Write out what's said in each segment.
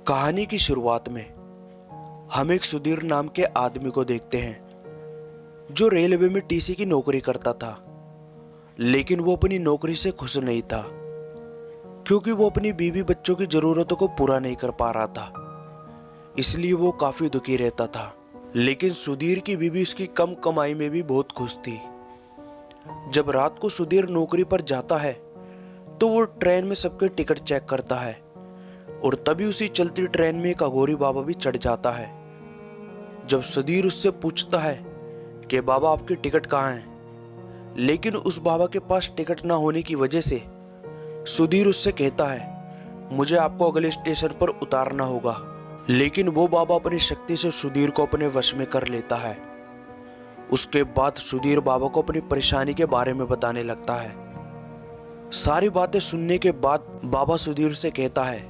कहानी की शुरुआत में हम एक सुधीर नाम के आदमी को देखते हैं जो रेलवे में टीसी की नौकरी करता था। लेकिन वो अपनी नौकरी से खुश नहीं था क्योंकि वो अपनी बीवी बच्चों की जरूरतों को पूरा नहीं कर पा रहा था। इसलिए वो काफी दुखी रहता था। लेकिन सुधीर की बीवी उसकी कम कमाई में भी बहुत खुश थी। जब रात को सुधीर नौकरी पर जाता है तो वो ट्रेन में सबके टिकट चेक करता है और तभी उसी चलती ट्रेन में एक अघोरी बाबा भी चढ़ जाता है। जब सुधीर उससे पूछता है कि बाबा आपकी टिकट कहाँ है, लेकिन उस बाबा के पास टिकट ना होने की वजह से सुधीर उससे कहता है मुझे आपको अगले स्टेशन पर उतारना होगा। लेकिन वो बाबा अपनी शक्ति से सुधीर को अपने वश में कर लेता है। उसके बाद सुधीर बाबा को अपनी परेशानी के बारे में बताने लगता है। सारी बातें सुनने के बाद बाबा सुधीर से कहता है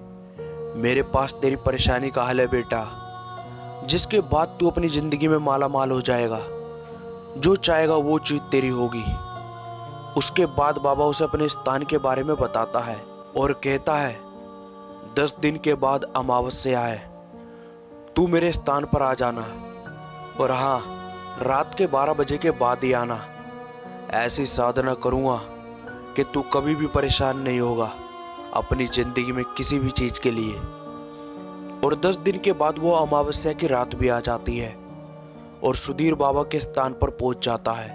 मेरे पास तेरी परेशानी का हल है बेटा, जिसके बाद तू अपनी जिंदगी में माला माल हो जाएगा। जो चाहेगा वो चीज तेरी होगी। उसके बाद बाबा उसे अपने स्थान के बारे में बताता है और कहता है 10 दिन के बाद अमावस्या है, तू मेरे स्थान पर आ जाना और हाँ, रात के 12 बजे के बाद ही आना। ऐसी साधना करूँगा कि तू कभी भी परेशान नहीं होगा अपनी जिंदगी में किसी भी चीज के लिए। और 10 दिन के बाद वो अमावस्या की रात भी आ जाती है और सुधीर बाबा के स्थान पर पहुंच जाता है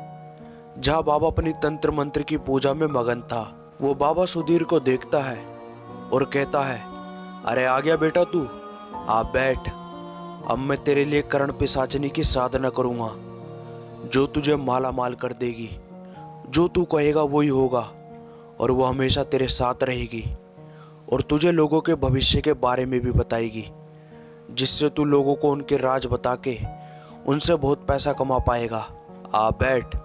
जहां बाबा अपनी तंत्र मंत्र की पूजा में मगन था। वो बाबा सुधीर को देखता है और कहता है अरे आ गया बेटा तू, आप बैठ। अब मैं तेरे लिए करण पिशाचनी की साधना करूंगा जो तुझे माला माल कर देगी। जो तू कहेगा वही होगा और वो हमेशा तेरे साथ रहेगी और तुझे लोगों के भविष्य के बारे में भी बताएगी, जिससे तू लोगों को उनके राज बता के उनसे बहुत पैसा कमा पाएगा। आ बैठ।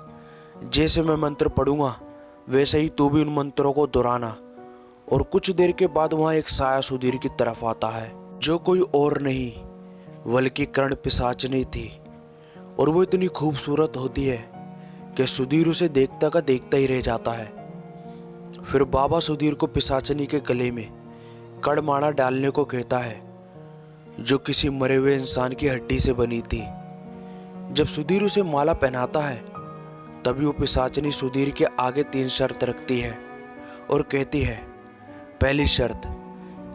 जैसे मैं मंत्र पढ़ूंगा वैसे ही तू भी उन मंत्रों को दोहराना। और कुछ देर के बाद वहां एक साया सुधीर की तरफ आता है जो कोई और नहीं बल्कि कर्ण पिशाचनी थी। और वो इतनी खूबसूरत होती है कि सुधीर उसे देखता का देखता ही रह जाता है। फिर बाबा सुधीर को पिशाचनी के गले में कड़माड़ा डालने को कहता है जो किसी मरे हुए इंसान की हड्डी से बनी थी। जब सुधीर उसे माला पहनाता है तभी वो पिशाचनी सुधीर के आगे 3 शर्त रखती है और कहती है पहली शर्त,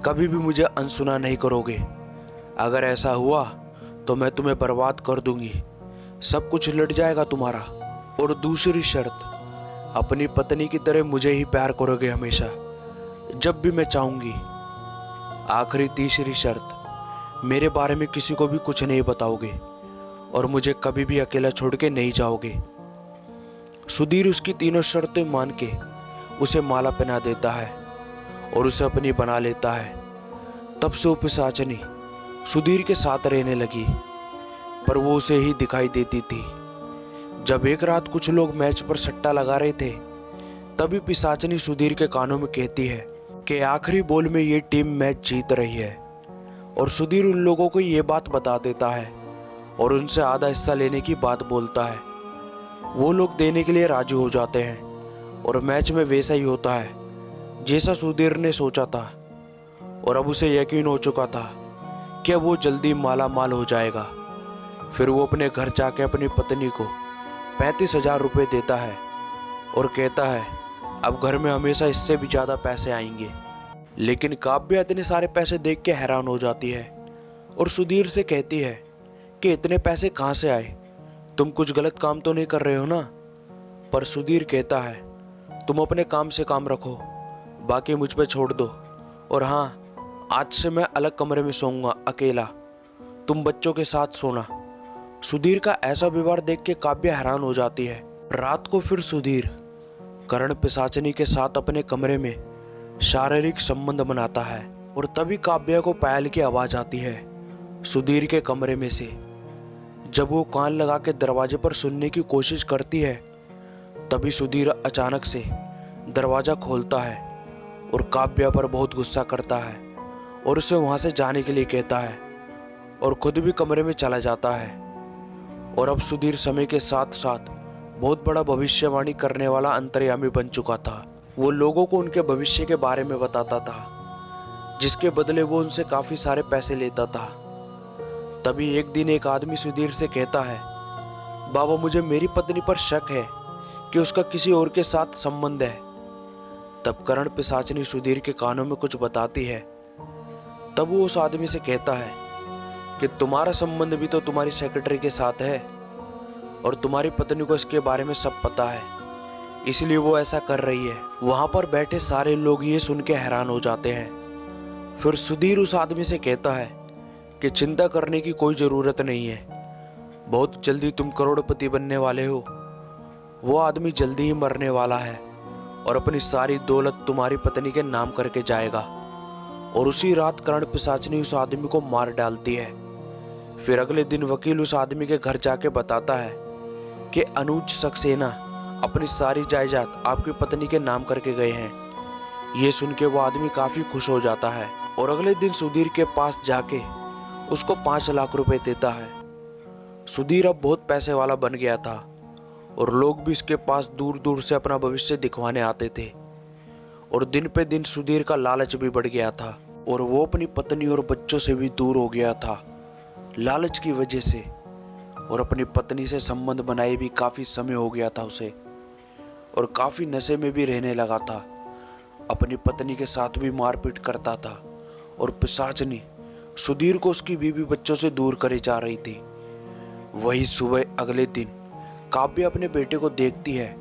कभी भी मुझे अनसुना नहीं करोगे। अगर ऐसा हुआ तो मैं तुम्हें बर्बाद कर दूंगी, सब कुछ लट जाएगा तुम्हारा। और दूसरी शर्त, अपनी पत्नी की तरह मुझे ही प्यार करोगे हमेशा, जब भी मैं चाहूंगी। आखिरी तीसरी शर्त, मेरे बारे में किसी को भी कुछ नहीं बताओगे और मुझे कभी भी अकेला छोड़ के नहीं जाओगे। सुधीर उसकी तीनों शर्तें मान के उसे माला पहना देता है और उसे अपनी बना लेता है। तब से वो पिशाचनी सुधीर के साथ रहने लगी, पर वो उसे ही दिखाई देती थी। जब एक रात कुछ लोग मैच पर सट्टा लगा रहे थे तभी पिशाचनी सुधीर के कानों में कहती है कि आखिरी बॉल में ये टीम मैच जीत रही है। और सुधीर उन लोगों को ये बात बता देता है और उनसे आधा हिस्सा लेने की बात बोलता है। वो लोग देने के लिए राजी हो जाते हैं और मैच में वैसा ही होता है जैसा सुधीर ने सोचा था। और अब उसे यकीन हो चुका था कि वो जल्दी माला माल हो जाएगा। फिर वो अपने घर जाके अपनी पत्नी को 35,000 रुपये देता है और कहता है अब घर में हमेशा इससे भी ज़्यादा पैसे आएंगे। लेकिन काव्या इतने सारे पैसे देख के हैरान हो जाती है और सुधीर से कहती है कि इतने पैसे कहाँ से आए, तुम कुछ गलत काम तो नहीं कर रहे हो ना। पर सुधीर कहता है तुम अपने काम से काम रखो, बाकी मुझ पे छोड़ दो। और हाँ, आज से मैं अलग कमरे में सोऊंगा अकेला, तुम बच्चों के साथ सोना। सुधीर का ऐसा व्यवहार देख के काव्या हैरान हो जाती है। रात को फिर सुधीर कर्ण पिशाचनी के साथ अपने कमरे में शारीरिक संबंध बनाता है और तभी काव्या को पायल की आवाज आती है सुधीर के कमरे में से। जब वो कान लगा के दरवाजे पर सुनने की कोशिश करती है तभी सुधीर अचानक से दरवाजा खोलता है और काव्या पर बहुत गुस्सा करता है और उसे वहां से जाने के लिए कहता है और खुद भी कमरे में चला जाता है। और अब सुधीर समय के साथ साथ बहुत बड़ा भविष्यवाणी करने वाला अंतर्यामी बन चुका था। वो लोगों को उनके भविष्य के बारे में बताता था जिसके बदले वो उनसे काफी सारे पैसे लेता था। तभी एक दिन एक आदमी सुधीर से कहता है, बाबा मुझे मेरी पत्नी पर शक है कि उसका किसी और के साथ संबंध है। तब करण पिशाचनी सुधीर के कानों में कुछ बताती है। तब वो उस आदमी से कहता है कि तुम्हारा संबंध भी तो तुम्हारी सेक्रेटरी के साथ है और तुम्हारी पत्नी को इसके बारे में सब पता है, इसलिए वो ऐसा कर रही है। वहां पर बैठे सारे लोग ये सुन के हैरान हो जाते हैं। फिर सुधीर उस आदमी से कहता है कि चिंता करने की कोई जरूरत नहीं है, बहुत जल्दी तुम करोड़पति बनने वाले हो। वो आदमी जल्दी ही मरने वाला है और अपनी सारी दौलत तुम्हारी पत्नी के नाम करके जाएगा। और उसी रात करण पिशाचनी उस आदमी को मार डालती है। फिर अगले दिन वकील उस आदमी के घर जाके बताता है कि अनुज सक्सेना अपनी सारी जायदाद आपकी पत्नी के नाम करके गए हैं। ये सुन के वो आदमी काफी खुश हो जाता है और अगले दिन सुधीर के पास जाके उसको 5 लाख रुपए देता है। सुधीर अब बहुत पैसे वाला बन गया था और लोग भी इसके पास दूर दूर से अपना भविष्य दिखवाने आते थे। और दिन पे दिन सुधीर का लालच भी बढ़ गया था और वो अपनी पत्नी और बच्चों से भी दूर हो गया था लालच की वजह से। और अपनी पत्नी से संबंध बनाए भी काफी समय हो गया था उसे, और काफी नशे में भी रहने लगा था। अपनी पत्नी के साथ भी मारपीट करता था और पिशाचनी सुधीर को उसकी बीवी बच्चों से दूर करे जा रही थी। वही सुबह अगले दिन काव्या अपने बेटे को देखती है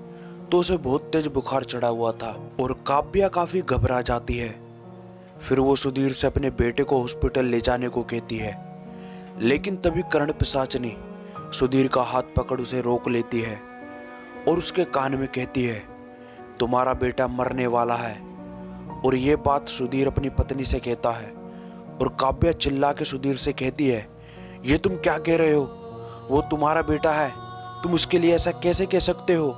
तो उसे बहुत तेज बुखार चढ़ा हुआ था और काव्या काफी घबरा जाती है। फिर वो सुधीर से अपने बेटे को हॉस्पिटल ले जाने को कहती है, लेकिन तभी करण पिशाचनी सुधीर का हाथ पकड़ उसे रोक लेती है और उसके कान में कहती है, तुम्हारा बेटा मरने वाला है। और ये बात सुधीर अपनी पत्नी से कहता है और काव्या चिल्ला के सुधीर से कहती है, ये तुम क्या कह रहे हो, वो तुम्हारा बेटा है, तुम उसके लिए ऐसा कैसे कह सकते हो।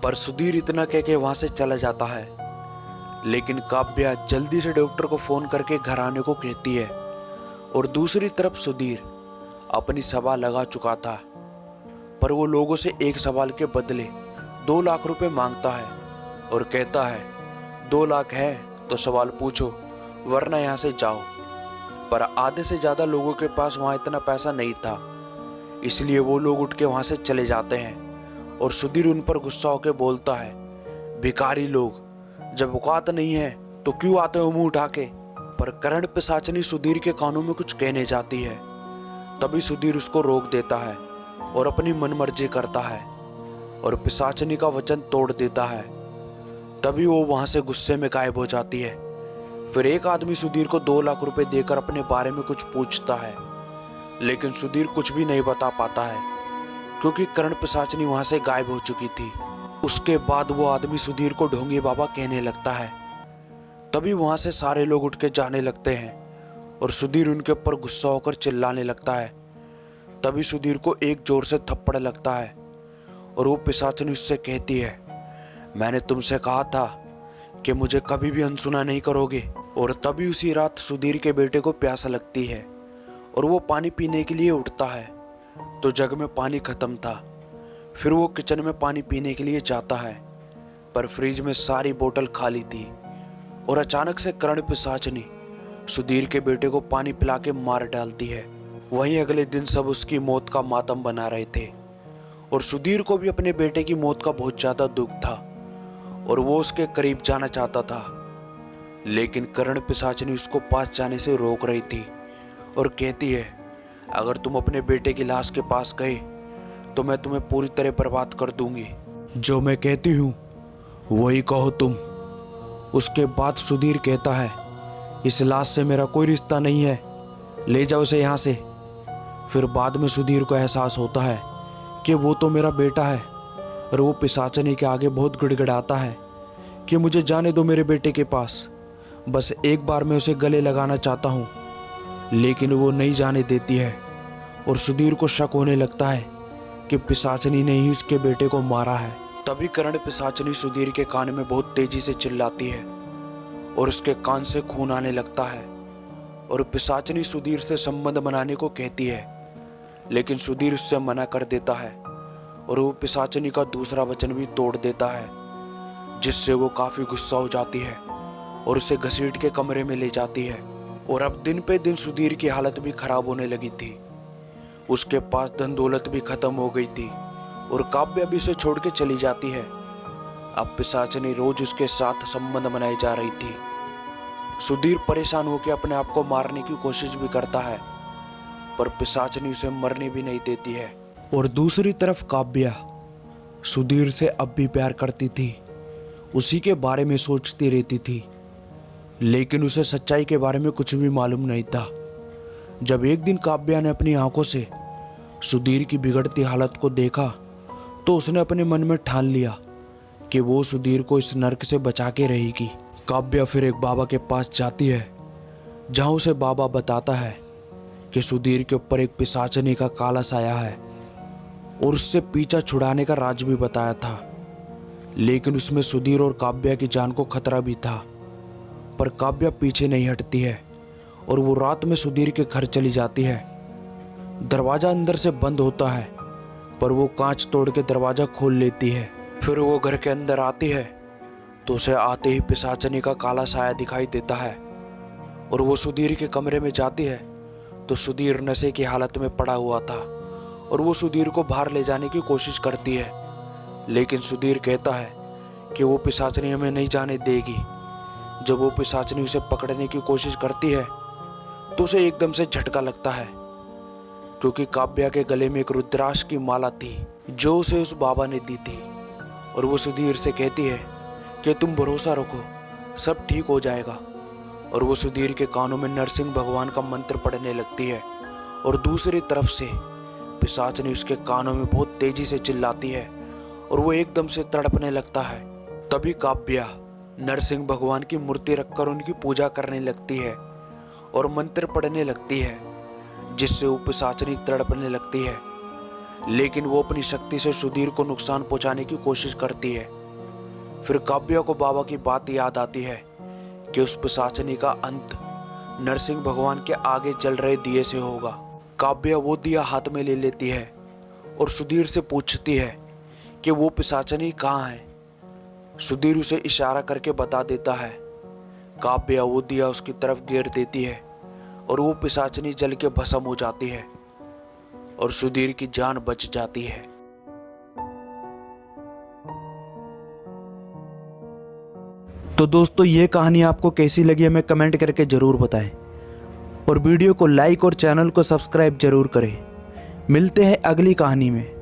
पर सुधीर इतना कह के वहां से चला जाता है। लेकिन काव्या जल्दी से डॉक्टर को फोन करके घर आने को कहती है और दूसरी तरफ सुधीर अपनी सभा लगा चुका था, पर वो लोगों से एक सवाल के बदले 2 लाख रुपए मांगता है और कहता है 2 लाख है तो सवाल पूछो वरना यहाँ से जाओ। पर आधे से ज्यादा लोगों के पास वहां इतना पैसा नहीं था, इसलिए वो लोग उठ के वहां से चले जाते हैं। और सुधीर उन पर गुस्सा होकर बोलता है, भिखारी लोग, जब औकात नहीं है तो क्यों आते हो मुंह उठा के। पर करण पिशाचनी सुधीर के कानों में कुछ कहने जाती है। तभी सुधीर उसको रोक देता है और अपनी मनमर्जी करता है और पिशाचनी का वचन तोड़ देता है। तभी वो वहां से गुस्से में गायब हो जाती है। फिर एक आदमी सुधीर को 2 लाख रुपए देकर अपने बारे में कुछ पूछता है, लेकिन सुधीर कुछ भी नहीं बता पाता है क्योंकि करण पिशाचनी वहां से गायब हो चुकी थी। उसके बाद वो आदमी सुधीर को ढोंगी बाबा कहने लगता है। तभी वहां से सारे लोग उठ के जाने लगते हैं और सुधीर उनके ऊपर गुस्सा होकर चिल्लाने लगता है। तभी सुधीर को एक जोर से थप्पड़ लगता है और वो पिशाचनी उससे कहती है, मैंने तुमसे कहा था कि मुझे कभी भी अनसुना नहीं करोगे। और तभी उसी रात सुधीर के बेटे को प्यास लगती है और वो पानी पीने के लिए उठता है तो जग में पानी खत्म था। फिर वो किचन में पानी पीने के लिए जाता है, पर फ्रिज में सारी बोतल खाली थी। और अचानक से करण पिशाचनी सुधीर के बेटे को पानी पिला के मार डालती है। वहीं अगले दिन सब उसकी मौत का मातम बना रहे थे और सुधीर को भी अपने बेटे की मौत का बहुत ज्यादा दुख था और वो उसके करीब जाना चाहता था, लेकिन करण पिशाचनी उसको पास जाने से रोक रही थी और कहती है, अगर तुम अपने बेटे की लाश के पास गए तो मैं तुम्हें पूरी तरह बर्बाद कर दूंगी। जो मैं कहती हूँ वही कहो तुम। उसके बाद सुधीर कहता है, इस लाश से मेरा कोई रिश्ता नहीं है, ले जाओ उसे यहाँ से। फिर बाद में सुधीर को एहसास होता है कि वो तो मेरा बेटा है और वो पिशाचनी के आगे बहुत गिड़गिड़ाता है कि मुझे जाने दो मेरे बेटे के पास, बस एक बार मैं उसे गले लगाना चाहता हूँ। लेकिन वो नहीं जाने देती है और सुधीर को शक होने लगता है कि पिशाचनी ने ही उसके बेटे को मारा है। तभी करण पिशाचनी सुधीर के कान में बहुत तेजी से चिल्लाती है और उसके कान से खून आने लगता है और पिशाचनी सुधीर से संबंध बनाने को कहती है, लेकिन सुधीर उससे मना कर देता है और वो पिशाचनी का दूसरा वचन भी तोड़ देता है, जिससे वो काफी गुस्सा हो जाती है और उसे घसीट के कमरे में ले जाती है। और अब दिन पे दिन सुधीर की हालत भी खराब होने लगी थी। उसके पास धन दौलत भी खत्म हो गई थी और काव्या भी उसे छोड़ के चली जाती है। अब पिशाचनी रोज उसके साथ संबंध बनाई जा रही थी। सुधीर परेशान होकर अपने आप को मारने की कोशिश भी करता है, पर पिशाचनी उसे मरने भी नहीं देती है। और दूसरी तरफ काव्या सुधीर से अब भी प्यार करती थी, उसी के बारे में सोचती रहती थी, लेकिन उसे सच्चाई के बारे में कुछ भी मालूम नहीं था। जब एक दिन काव्या ने अपनी आंखों से सुधीर की बिगड़ती हालत को देखा तो उसने अपने मन में ठान लिया कि वो सुधीर को इस नर्क से बचा के रहेगी। काव्या फिर एक बाबा के पास जाती है, जहां उसे बाबा बताता है कि सुधीर के ऊपर एक पिशाचनी का काला साया है और उससे पीछा छुड़ाने का राज भी बताया था। लेकिन उसमें सुधीर और काव्या की जान को खतरा भी था, पर काव्या पीछे नहीं हटती है और वो रात में सुधीर के घर चली जाती है। दरवाजा अंदर से बंद होता है, पर वो कांच तोड़ के दरवाजा खोल लेती है। फिर वो घर के अंदर आती है तो उसे आते ही पिशाचनी का काला साया दिखाई देता है और वो सुधीर के कमरे में जाती है तो सुधीर नशे की हालत में पड़ा हुआ था और वो सुधीर को बाहर ले जाने की कोशिश करती है, लेकिन सुधीर कहता है कि वो पिशाचनी हमें नहीं जाने देगी। जब वो पिशाचनी उसे पकड़ने की कोशिश करती है तो उसे एकदम से झटका लगता है, क्योंकि काव्या के गले में एक रुद्राक्ष की माला थी जो उसे उस बाबा ने दी थी। और वो सुधीर से कहती है कि तुम भरोसा रखो, सब ठीक हो जाएगा। और वो सुधीर के कानों में नरसिंह भगवान का मंत्र पढ़ने लगती है और दूसरी तरफ से पिशाचनी उसके कानों में बहुत तेजी से चिल्लाती है और वो एकदम से तड़पने लगता है। तभी काव्या नरसिंह भगवान की मूर्ति रखकर उनकी पूजा करने लगती है और मंत्र पढ़ने लगती है, जिससे वो पिशाचनी तड़पने लगती है। लेकिन वो अपनी शक्ति से सुधीर को नुकसान पहुंचाने की कोशिश करती है। फिर काव्या को बाबा की बात याद आती है कि उस पिशाचनी का अंत नरसिंह भगवान के आगे जल रहे दिए से होगा। काव्या वो दिया हाथ में ले लेती है और सुधीर से पूछती है कि वो पिशाचनी कहाँ है। सुधीर उसे इशारा करके बता देता है। काव्या वो दिया उसकी तरफ गिर देती है और वो पिशाचनी जल के भस्म हो जाती है और सुधीर की जान बच जाती है। तो दोस्तों, ये कहानी आपको कैसी लगी हमें कमेंट करके जरूर बताएं और वीडियो को लाइक और चैनल को सब्सक्राइब जरूर करें। मिलते हैं अगली कहानी में।